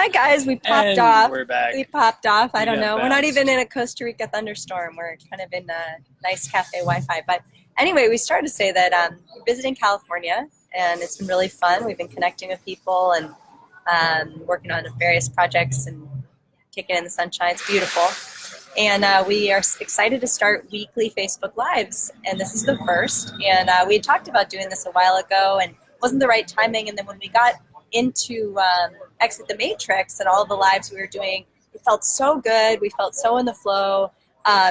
Hi guys, we popped And off. we're back. We popped off. I We don't got know. We're not bounced. even in a Costa Rica thunderstorm. We're kind of in a nice cafe Wi-Fi. But anyway, we started to say that we're visiting California, and it's been really fun. We've been connecting with people and working on various projects and kicking in the sunshine. It's beautiful. And we are excited to start weekly Facebook Lives, and this is the first. And we had talked about doing this a while ago, and it wasn't the right timing. And then when we got into Exit the Matrix and all the lives we were doing, it felt so good. We felt so in the flow,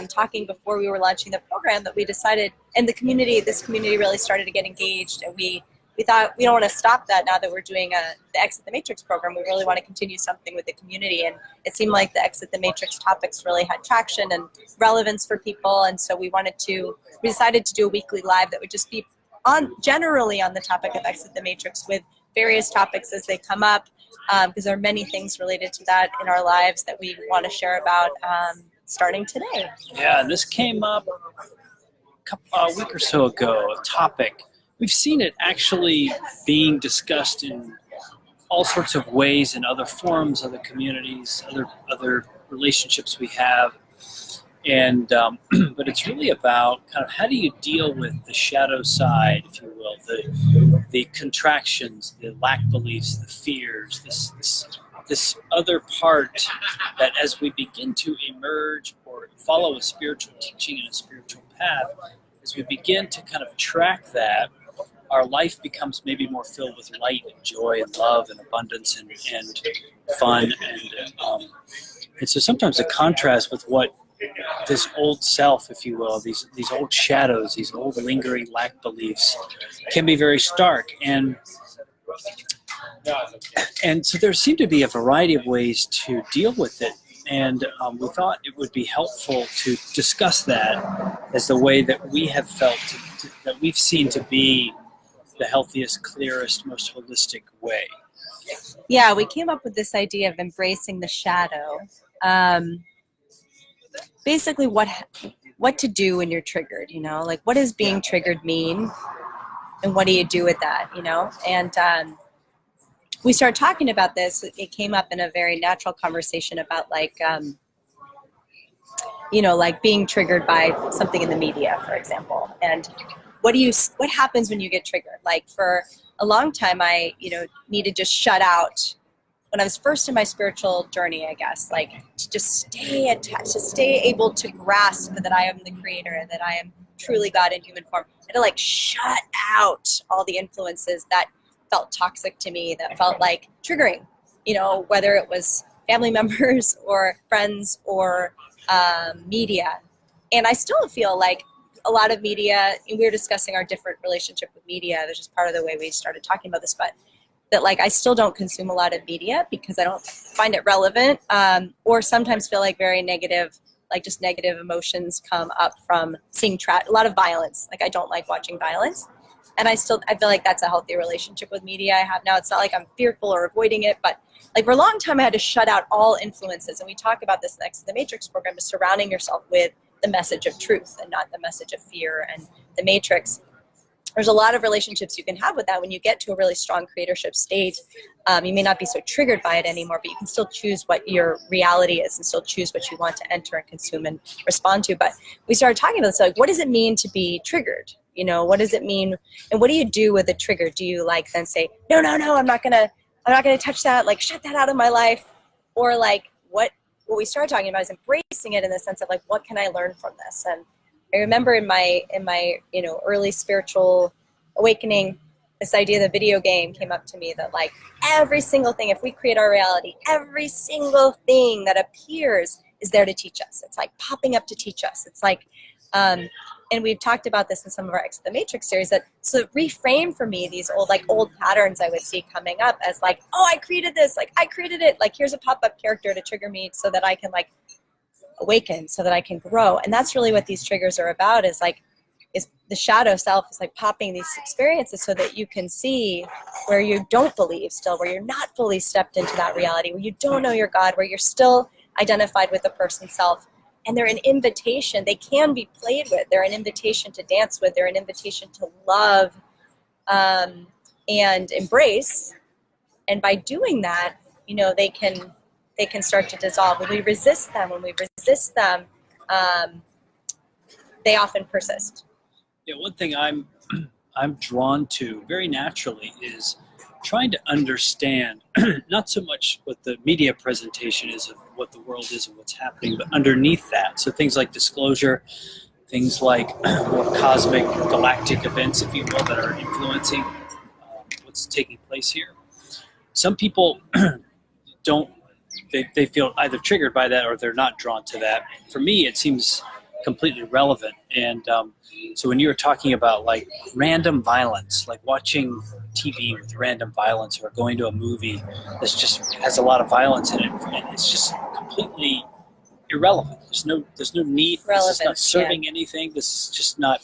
talking before we were launching the program, that we decided, and this community really started to get engaged, and we thought we don't want to stop that now that we're doing the Exit the Matrix program. We really want to continue something with the community, and it seemed like the Exit the Matrix topics really had traction and relevance for people, and so we decided to do a weekly live that would just be generally on the topic of Exit the Matrix, with various topics as they come up, because there are many things related to that in our lives that we want to share about starting today. Yeah, this came up a week or so ago, a topic. We've seen it actually being discussed in all sorts of ways in other forums, other communities, other relationships we have. And but it's really about kind of how do you deal with the shadow side, if you will, the contractions, the lack beliefs, the fears, this other part that as we begin to emerge or follow a spiritual teaching and a spiritual path, as we begin to kind of track that, our life becomes maybe more filled with light and joy and love and abundance and fun and so sometimes the contrast with what this old self, if you will, these old shadows, these old lingering lack beliefs, can be very stark. And so there seemed to be a variety of ways to deal with it. And we thought it would be helpful to discuss that as the way that we have felt, that we've seen to be the healthiest, clearest, most holistic way. Yeah, we came up with this idea of embracing the shadow. Basically what to do when you're triggered, like what does being triggered mean, and what do you do with that, and we started talking about this. It came up in a very natural conversation about like being triggered by something in the media, for example, and what happens when you get triggered. Like for a long time I needed to shut out when I was first in my spiritual journey, I guess, like to just stay attached, to stay able to grasp that I am the creator, that I am truly God in human form, and to like shut out all the influences that felt toxic to me, that felt like triggering, whether it was family members or friends or media. And I still feel like a lot of media, and we were discussing our different relationship with media, that's just part of the way we started talking about this, but that like I still don't consume a lot of media because I don't find it relevant, or sometimes feel like very negative, like just negative emotions come up from seeing a lot of violence. Like I don't like watching violence, and I feel like that's a healthy relationship with media I have now. It's not like I'm fearful or avoiding it, but like for a long time I had to shut out all influences, and we talk about this next in the Matrix program, is surrounding yourself with the message of truth and not the message of fear and the Matrix. There's a lot of relationships you can have with that when you get to a really strong creatorship state. You may not be so triggered by it anymore, but you can still choose what your reality is and still choose what you want to enter and consume and respond to. But we started talking about this, like, what does it mean to be triggered? What does it mean? And what do you do with a trigger? Do you like then say, no, I'm not gonna touch that, like shut that out of my life? Or like what we started talking about is embracing it in the sense of like, what can I learn from this? And I remember in my early spiritual awakening, this idea of the video game came up to me, that like every single thing, if we create our reality, every single thing that appears is there to teach us. It's like popping up to teach us. It's like, and we've talked about this in some of our Exit the Matrix series, that so reframe for me these old patterns I would see coming up as like, oh, I created this, like I created it, like here's a pop-up character to trigger me so that I can like awaken, so that I can grow. And that's really what these triggers are about, is the shadow self is like popping these experiences so that you can see where you don't believe still, where you're not fully stepped into that reality, where you don't know your God, where you're still identified with the person self. And they're an invitation. They can be played with. They're an invitation to dance with. They're an invitation to love and embrace. And by doing that, they can start to dissolve. When we resist them, they often persist. Yeah, one thing I'm drawn to very naturally is trying to understand not so much what the media presentation is of what the world is and what's happening, but underneath that. So things like disclosure, things like more cosmic, galactic events, if you will, that are influencing what's taking place here. Some people they feel either triggered by that or they're not drawn to that. For me, it seems completely relevant. And so when you were talking about like random violence, like watching TV with random violence or going to a movie that just has a lot of violence in it, and it's just completely irrelevant. There's no need. This is not serving anything. This is just not.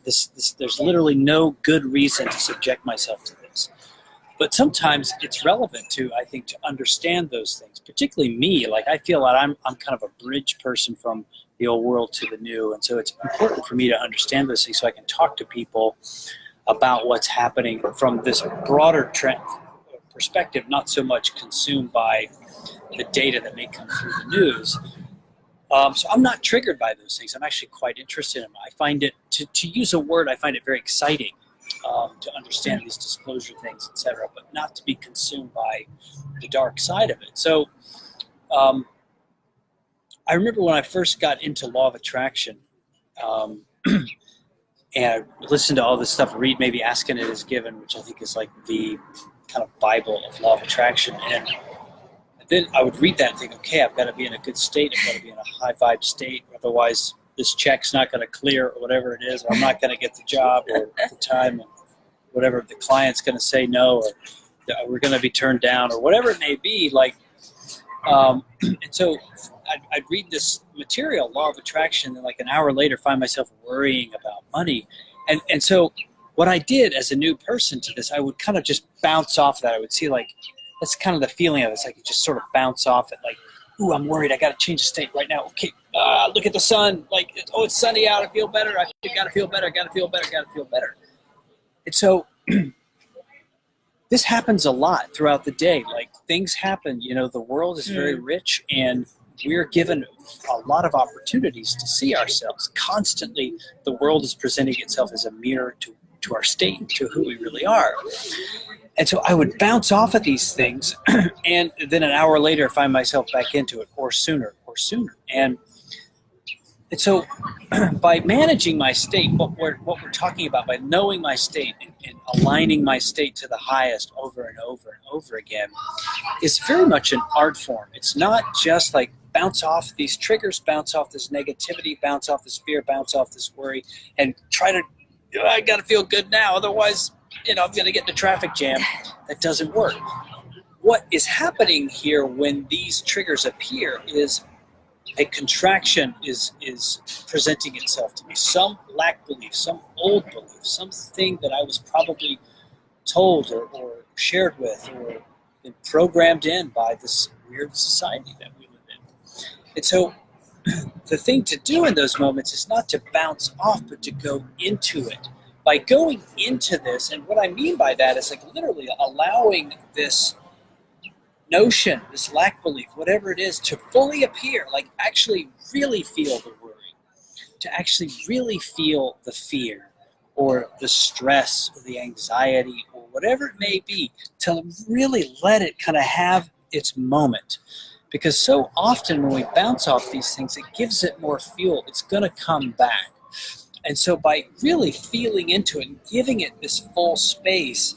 There's literally no good reason to subject myself to this. But sometimes it's relevant to, I think, to understand those things. Particularly me, like I feel that I'm kind of a bridge person from the old world to the new, and so it's important for me to understand those things so I can talk to people about what's happening from this broader trend perspective, not so much consumed by the data that may come through the news. So I'm not triggered by those things. I'm actually quite interested in them. I find it, to use a word, I find it very exciting to understand these disclosure things, etc., but not to be consumed by the dark side of it. So I remember when I first got into law of attraction, and I listened to all this stuff, read maybe Asking It Is Given, which I think is like the kind of Bible of law of attraction. And then I would read that and think, okay, I've got to be in a good state. I've got to be in a high vibe state. Otherwise, this check's not going to clear or whatever it is. Or I'm not going to get the job or the time, and whatever the client's going to say no, or we're going to be turned down, or whatever it may be. Like, and so I'd read this material, law of attraction, and like an hour later find myself worrying about money. And so what I did as a new person to this, I would kind of just bounce off that. I would see like, that's kind of the feeling of it. It's like you just sort of bounce off it, like, ooh, I'm worried. I got to change the state right now. Okay, look at the sun. Like, oh, it's sunny out. I feel better. I got to feel better. I got to feel better. I got to feel better. And so this happens a lot throughout the day. Like, things happen. The world is very rich, and we're given a lot of opportunities to see ourselves. Constantly, the world is presenting itself as a mirror to our state, to who we really are. And so I would bounce off of these things, and then an hour later find myself back into it, or sooner. And so by managing my state, what we're talking about, by knowing my state and aligning my state to the highest over and over and over again, is very much an art form. It's not just like bounce off these triggers, bounce off this negativity, bounce off this fear, bounce off this worry, and try to, I got to feel good now, otherwise, I'm going to get in a traffic jam. That doesn't work. What is happening here when these triggers appear is a contraction is presenting itself to me. Some lack belief, some old belief, something that I was probably told or shared with or been programmed in by this weird society that we live in. And so the thing to do in those moments is not to bounce off, but to go into it. By going into this, and what I mean by that is like literally allowing this notion, this lack belief, whatever it is, to fully appear, like actually really feel the worry, to actually really feel the fear or the stress or the anxiety or whatever it may be, to really let it kind of have its moment. Because so often when we bounce off these things, it gives it more fuel. It's going to come back. And so by really feeling into it and giving it this full space,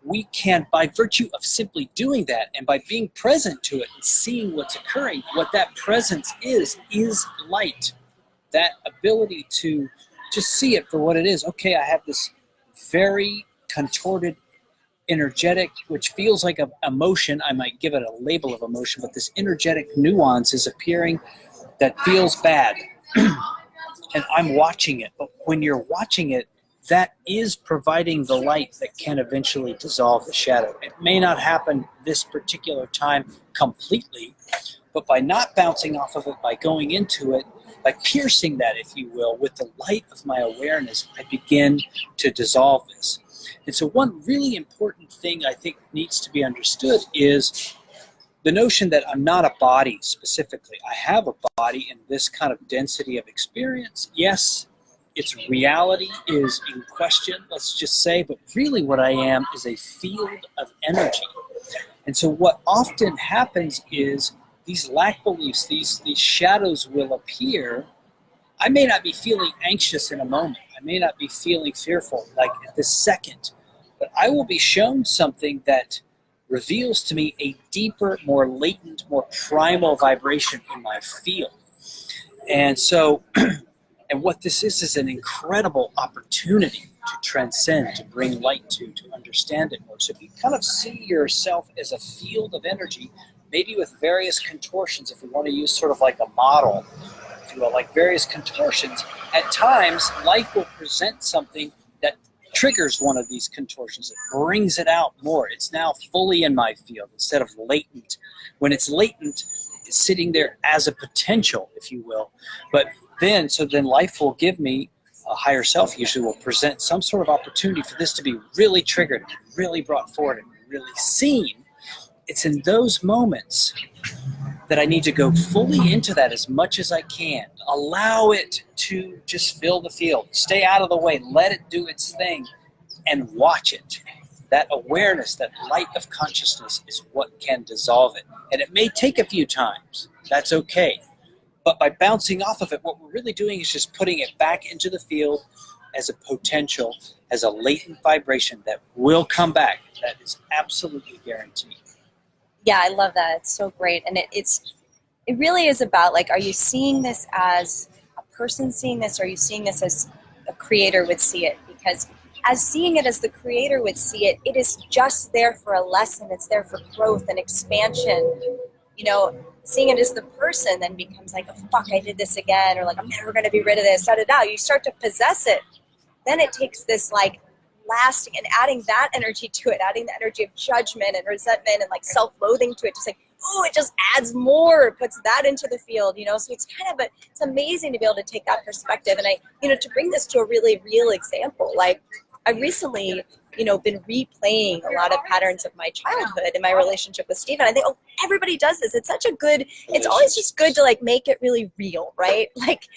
we can, by virtue of simply doing that and by being present to it and seeing what's occurring, what that presence is light. That ability to just see it for what it is. Okay, I have this very contorted, energetic, which feels like an emotion. I might give it a label of emotion, but this energetic nuance is appearing that feels bad. And I'm watching it. But when you're watching it, that is providing the light that can eventually dissolve the shadow. It may not happen this particular time completely, but by not bouncing off of it, by going into it, by piercing that, if you will, with the light of my awareness, I begin to dissolve this. And so one really important thing I think needs to be understood is the notion that I'm not a body specifically. I have a body in this kind of density of experience. Yes, its reality is in question, let's just say, but really what I am is a field of energy. And so what often happens is these lack beliefs, these shadows will appear. I may not be feeling anxious in a moment. I may not be feeling fearful like at this second, but I will be shown something that reveals to me a deeper, more latent, more primal vibration in my field. And so, and what this is an incredible opportunity to transcend, to bring light to understand it more. So if you kind of see yourself as a field of energy, maybe with various contortions, if we want to use sort of like a model, if you will, like various contortions, at times life will present something that triggers one of these contortions. It brings it out more. It's now fully in my field instead of latent. When it's latent, it's sitting there as a potential, if you will. But then life will give me, a higher self usually will present some sort of opportunity for this to be really triggered, really brought forward, and really seen. It's in those moments that I need to go fully into that as much as I can. Allow it to just fill the field. Stay out of the way. Let it do its thing and watch it. That awareness, that light of consciousness is what can dissolve it. And it may take a few times. That's okay. But by bouncing off of it, what we're really doing is just putting it back into the field as a potential, as a latent vibration that will come back. That is absolutely guaranteed. Yeah, I love that. It's so great. And it really is about, like, are you seeing this as a person seeing this, or are you seeing this as a creator would see it? Because as seeing it as the creator would see it, it is just there for a lesson. It's there for growth and expansion. You know, seeing it as the person then becomes like, oh, fuck, I did this again, or like, I'm never going to be rid of this, da-da-da. You start to possess it. Then it takes this, like, lasting, and adding that energy to it, adding the energy of judgment and resentment and, like, self-loathing to it, just like, oh, it just adds more, puts that into the field, you know? So it's kind of it's amazing to be able to take that perspective. And to bring this to a really real example, like, I've recently, been replaying a lot of patterns of my childhood and my relationship with Stephen. I think, oh, everybody does this. It's such a good, it's always just good to, like, make it really real, right? Like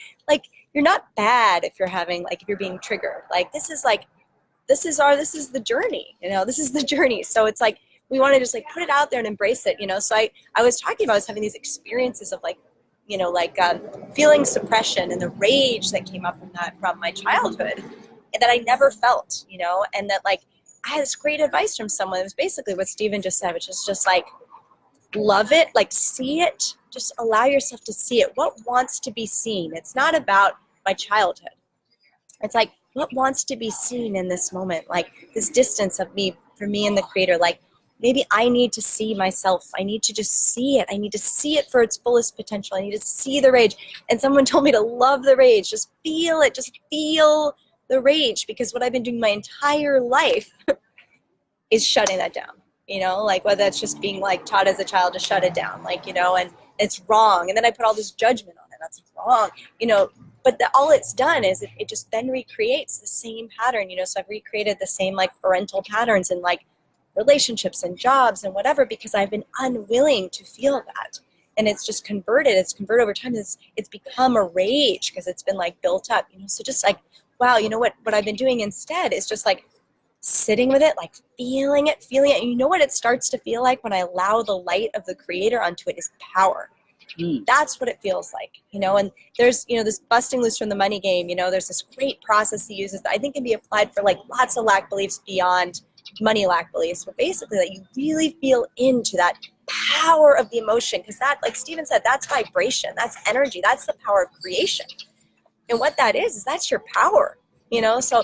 you're not bad if you're having, like, if you're being triggered. Like, this is the journey, this is the journey. So it's like, we want to just, like, put it out there and embrace it, So I was talking about, I was having these experiences of, like, feeling suppression and the rage that came up from my childhood, and that I never felt, and that, like, I had this great advice from someone. It was basically what Stephen just said, which is just, like, love it, like, see it, just allow yourself to see it. What wants to be seen? It's not about my childhood. It's like, what wants to be seen in this moment? Like, this distance of me, for me and the creator, like, maybe I need to see myself. I need to just see it. I need to see it for its fullest potential. I need to see the rage. And someone told me to love the rage. Just feel it. Just feel the rage, because what I've been doing my entire life is shutting that down, like, whether that's just being, like, taught as a child to shut it down, like, and it's wrong. And then I put all this judgment on it. That's wrong, but all it's done is it just then recreates the same pattern, so I've recreated the same, like, parental patterns and, like, relationships and jobs and whatever, because I've been unwilling to feel that. And it's just converted. It's converted over time. It's become a rage because it's been, like, built up, so just, like, wow, what I've been doing instead is just, like, sitting with it, like, feeling it. And you know what it starts to feel like when I allow the light of the creator onto it is power. That's what it feels like, and there's, this busting loose from the money game, there's this great process he uses that I think can be applied for, like, lots of lack beliefs beyond money lack beliefs, but basically that you really feel into that power of the emotion, because that, like Stephen said, that's vibration, that's energy, that's the power of creation. And what that is that's your power, so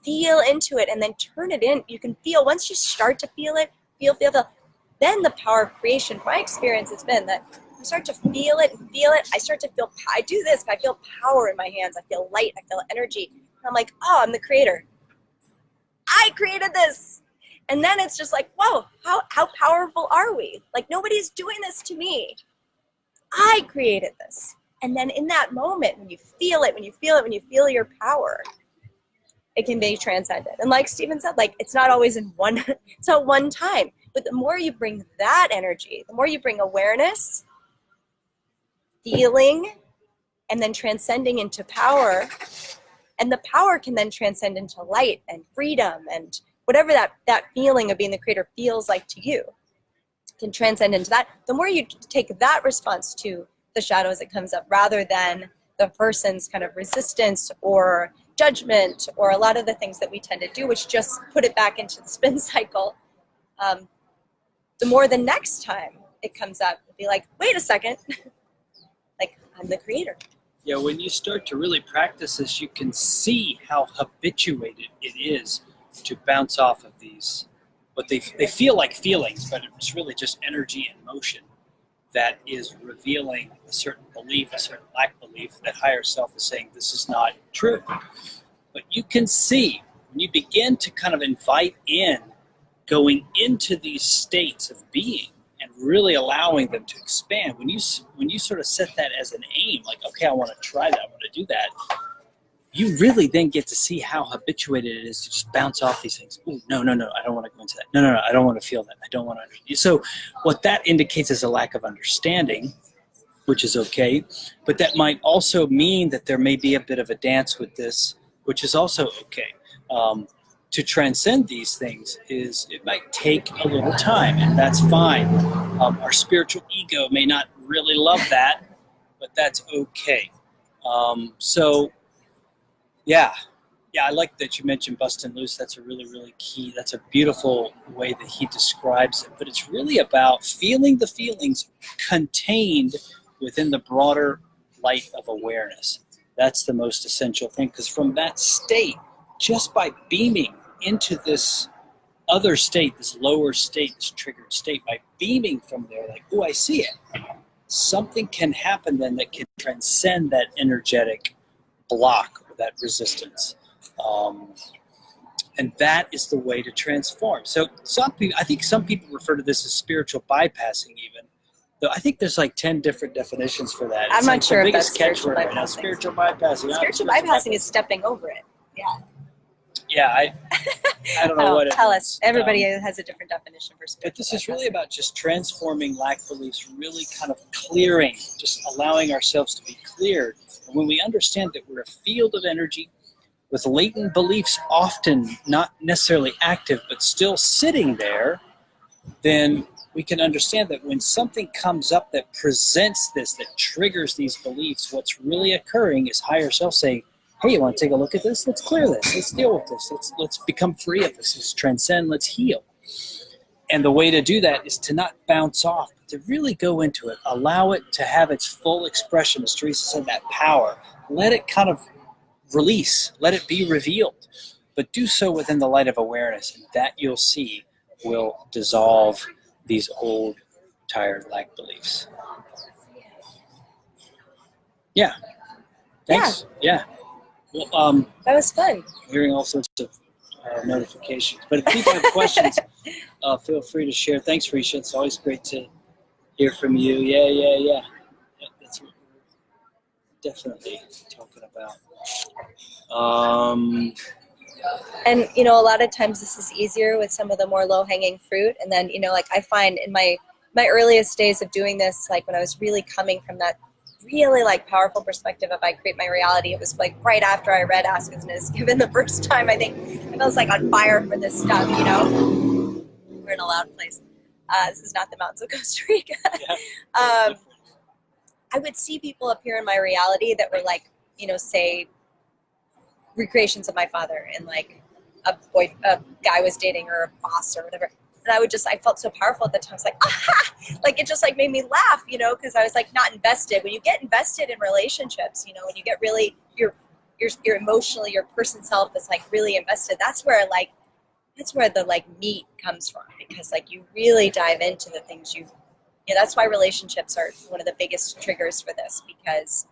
feel into it and then turn it in. You can feel, once you start to feel it, feel, then the power of creation, my experience has been that I start to feel it, I start to feel, I do this, I feel power in my hands, I feel light, I feel energy. And I'm like, oh, I'm the creator. I created this. And then it's just like, whoa, how powerful are we? Like, nobody's doing this to me. I created this. And then in that moment, when you feel it, when you feel your power, it can be transcended. And like Stephen said, like it's not always in one, it's not one time. But the more you bring that energy, the more you bring awareness, feeling, and then transcending into power. And the power can then transcend into light and freedom and whatever that feeling of being the creator feels like to you can transcend into that. The more you take that response to the shadow as it comes up, rather than the person's kind of resistance or judgment or a lot of the things that we tend to do, which just put it back into the spin cycle, the more the next time it comes up, it'll be like, wait a second, like I'm the creator. Yeah, when you start to really practice this, you can see how habituated it is to bounce off of these, what they feel like feelings, but it's really just energy and motion that is revealing a certain belief, a certain lack belief that higher self is saying this is not true. But you can see when you begin to kind of invite in going into these states of being and really allowing them to expand, when you sort of set that as an aim, like, okay, I want to try that, I want to do that, you really then get to see how habituated it is to just bounce off these things. Ooh, no, I don't want to go into that. No, I don't want to feel that. I don't want to understand. So what that indicates is a lack of understanding, which is okay, but that might also mean that there may be a bit of a dance with this, which is also okay. To transcend these things it might take a little time, and that's fine. Our spiritual ego may not really love that, but that's okay. Yeah, I like that you mentioned busting loose. That's a really, really key. That's a beautiful way that he describes it. But it's really about feeling the feelings contained within the broader light of awareness. That's the most essential thing, because from that state, just by beaming into this other state, this lower state, this triggered state, by beaming from there, like, oh, I see it, something can happen then that can transcend that energetic block or that resistance. And that is the way to transform. So I think some people refer to this as spiritual bypassing even. Though I think there's like 10 different definitions for that. I'm not sure if that's spiritual bypassing. Right now. Spiritual bypassing. Spiritual bypassing is stepping over it. Yeah. Yeah, I don't know what it is. Tell us. Everybody has a different definition for spiritual. But this is really about just transforming lack beliefs, really kind of clearing, just allowing ourselves to be cleared. And when we understand that we're a field of energy with latent beliefs often not necessarily active but still sitting there, then we can understand that when something comes up that presents this, that triggers these beliefs, what's really occurring is higher self saying, hey, you want to take a look at this? Let's clear this. Let's deal with this. Let's become free of this. Let's transcend. Let's heal. And the way to do that is to not bounce off, but to really go into it. Allow it to have its full expression, as Teresa said, that power. Let it kind of release. Let it be revealed. But do so within the light of awareness, and that you'll see will dissolve these old, tired lack beliefs. Yeah. Thanks. Yeah. Well, that was fun. Hearing all sorts of notifications. But if people have questions, feel free to share. Thanks, Risha. It's always great to hear from you. Yeah. That's what we're definitely talking about. And, a lot of times this is easier with some of the more low-hanging fruit. And then, like I find in my earliest days of doing this, like when I was really coming from that really like powerful perspective of I create my reality, it was like right after I read Ask As It Is Given the first time. I think I was like on fire for this stuff. We're in a loud place. This is not the mountains of Costa Rica. I would see people appear in my reality that were like, say recreations of my father, and like a guy was dating or a boss or whatever. And I felt so powerful at the time. I was like, aha! Like it just like made me laugh, because I was like not invested. When you get invested in relationships, when you get really, you're emotionally, your person self is like really invested. That's where the like meat comes from, because like you really dive into the things that's why relationships are one of the biggest triggers for this, because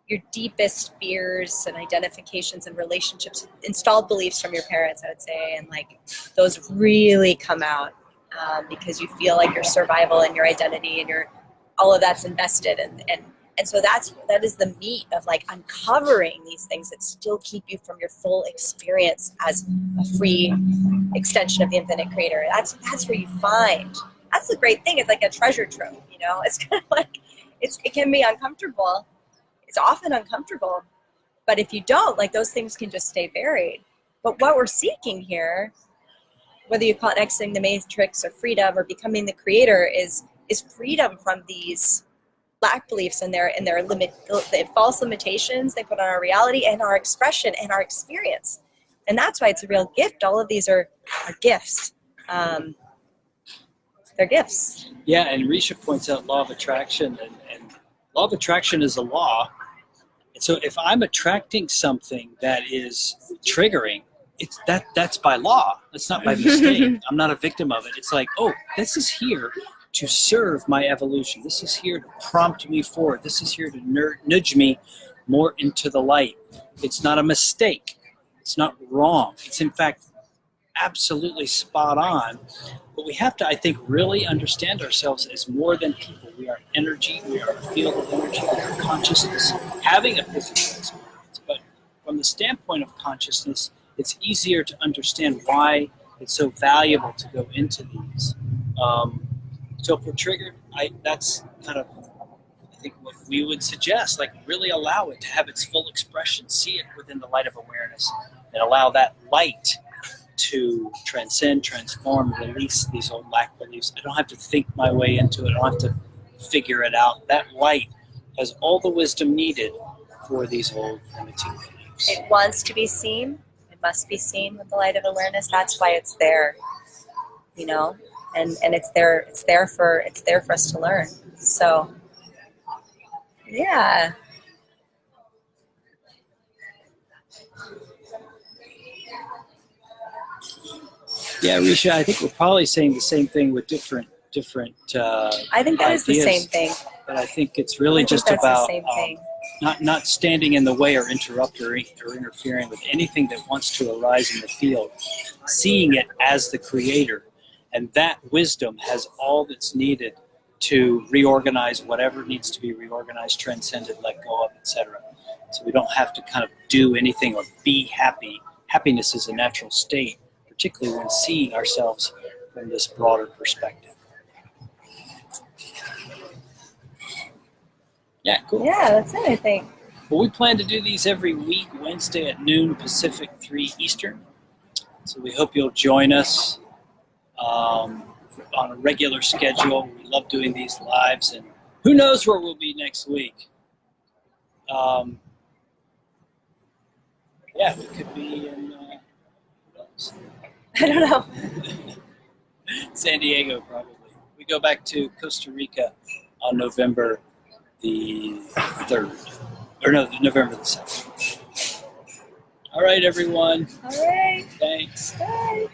your deepest fears and identifications and relationships, installed beliefs from your parents, I would say, and like those really come out because you feel like your survival and your identity and all of that's invested, and And so that is the meat of like uncovering these things that still keep you from your full experience as a free extension of the infinite creator. That's where you find. That's the great thing. It's like a treasure trove, you know. It's kind of like it can be uncomfortable. It's often uncomfortable, but if you don't, like, those things can just stay buried. But what we're seeking here, whether you call it exiting the matrix or freedom or becoming the creator, is freedom from these lack beliefs and their the false limitations they put on our reality and our expression and our experience. And that's why it's a real gift. All of these are gifts. They're gifts. Yeah, and Risha points out law of attraction, and law of attraction is a law. And so if I'm attracting something that is triggering, that's by law. That's not by mistake. I'm not a victim of it. It's like, oh, this is here to serve my evolution. This is here to prompt me forward. This is here to nudge me more into the light. It's not a mistake. It's not wrong. It's in fact absolutely spot on. But we have to, I think, really understand ourselves as more than people. We are energy. We are a field of energy. We are consciousness, having a physical experience. But from the standpoint of consciousness, it's easier to understand why it's so valuable to go into these. So if we're triggered, that's kind of, I think, what we would suggest, like really allow it to have its full expression, see it within the light of awareness, and allow that light to transcend, transform, release these old lack beliefs. I don't have to think my way into it. I don't have to figure it out. That light has all the wisdom needed for these old limiting beliefs. It wants to be seen. It must be seen with the light of awareness. That's why it's there, you know, and it's there for us to learn. So, yeah. Yeah, Risha, I think we're probably saying the same thing with different. I think that ideas, is the same thing. But I think it's really just about the same thing. Not standing in the way or interrupting or interfering with anything that wants to arise in the field, seeing it as the creator, and that wisdom has all that's needed to reorganize whatever needs to be reorganized, transcended, let go of, etc. So we don't have to kind of do anything or be happy. Happiness is a natural state, particularly when seeing ourselves from this broader perspective. Yeah, cool. Yeah, that's it, I think. Well, we plan to do these every week, Wednesday at noon Pacific, 3 Eastern. So we hope you'll join us on a regular schedule. We love doing these lives, and who knows where we'll be next week. Yeah, we could be in... I don't know. San Diego, probably. We go back to Costa Rica on November the 3rd. Or no, November the 2nd. All right, everyone. All right. Thanks. Bye.